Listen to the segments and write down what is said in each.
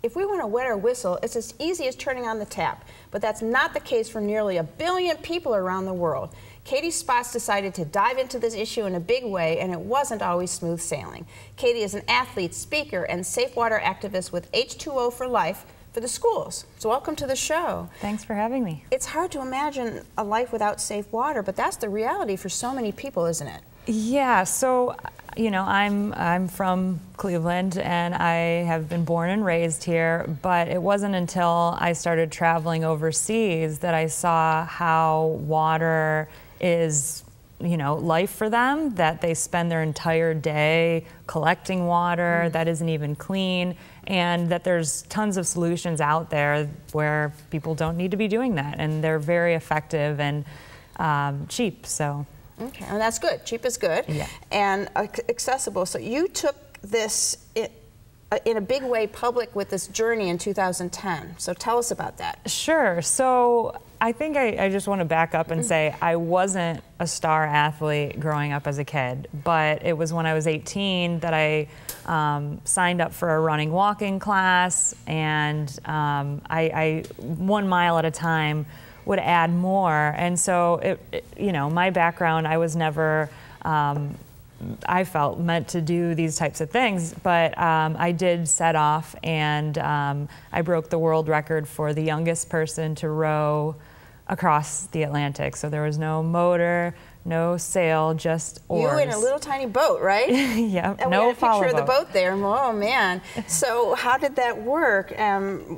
If we want to wet our whistle, it's as easy as turning on the tap. But that's not the case for nearly 1 billion people around the world. Katie Spotts decided to dive into this issue in a big way, and it wasn't always smooth sailing. Katie is an athlete, speaker, and safe water activist with H2O for Life for the schools. So welcome to the show. Thanks for having me. It's hard to imagine a life without safe water, but that's the reality for so many people, isn't it? Yeah, so, you know, I'm from Cleveland and I have been born and raised here, but it wasn't until I started traveling overseas that I saw how water is, you know, life for them, that they spend their entire day collecting water that isn't even clean, and that there's tons of solutions out there where people don't need to be doing that, and they're very effective and cheap, so. Okay, and that's good. Cheap is good, yeah. And accessible. So you took this in a big way public with this journey in 2010. So tell us about that. Sure. So I think I just want to back up and say I wasn't a star athlete growing up as a kid, but it was when I was 18 that I signed up for a running walking class, and I 1 mile at a time would add more. And so, you know, my background, I was never, I felt, meant to do these types of things, but I did set off, and I broke the world record for the youngest person to row across the Atlantic. So there was no motor, no sail, just oars. You in a little tiny boat, right? Yeah, and no we had a picture of the boat boat there. Oh man! So how did that work?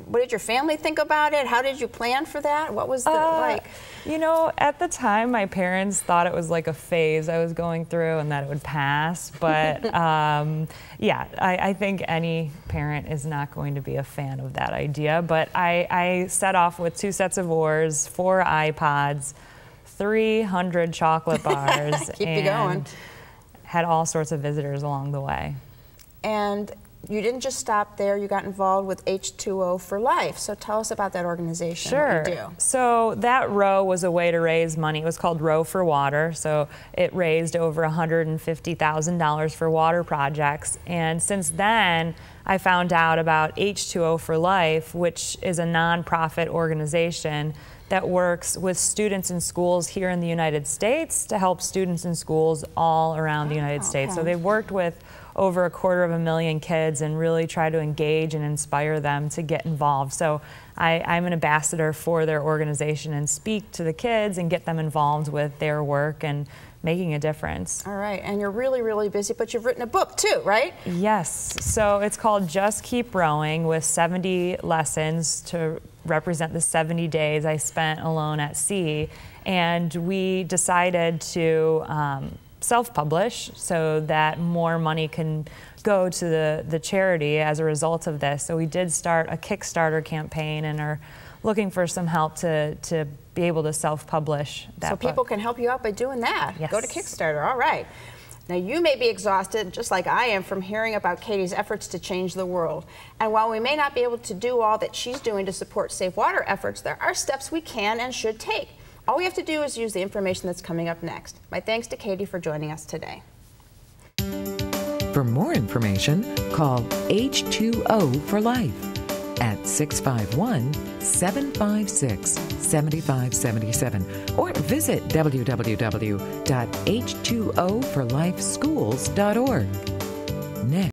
What did your family think about it? How did you plan for that? What was the like? You know, at the time, my parents thought it was like a phase I was going through and that it would pass. But yeah, I think any parent is not going to be a fan of that idea. But I set off with 2 sets of oars, 4 iPods, 300 chocolate bars, Keep you going. Had all sorts of visitors along the way. And you didn't just stop there, you got involved with H2O for Life. So tell us about that organization. Sure. What you do. So that row was a way to raise money. It was called Row for Water. So it raised over $150,000 for water projects. And since then, I found out about H2O for Life, which is a nonprofit organization that works with students in schools here in the United States to help students in schools all around the United States. So they've worked with over 250,000 kids and really try to engage and inspire them to get involved. So I'm an ambassador for their organization and speak to the kids and get them involved with their work and making a difference. All right, and you're really, really busy, but you've written a book too, right? Yes, so it's called Just Keep Rowing, with 70 lessons to represent the 70 days I spent alone at sea. And we decided to self-publish so that more money can go to the charity as a result of this. So we did start a Kickstarter campaign and are looking for some help to be able to self-publish that book. So people can help you out by doing that. Yes. Go to Kickstarter, all right. Now you may be exhausted, just like I am, from hearing about Katie's efforts to change the world. And while we may not be able to do all that she's doing to support safe water efforts, there are steps we can and should take. All we have to do is use the information that's coming up next. My thanks to Katie for joining us today. For more information, call H2O for Life at 651-756-7577 or visit www.h2oforlifeschools.org. Next.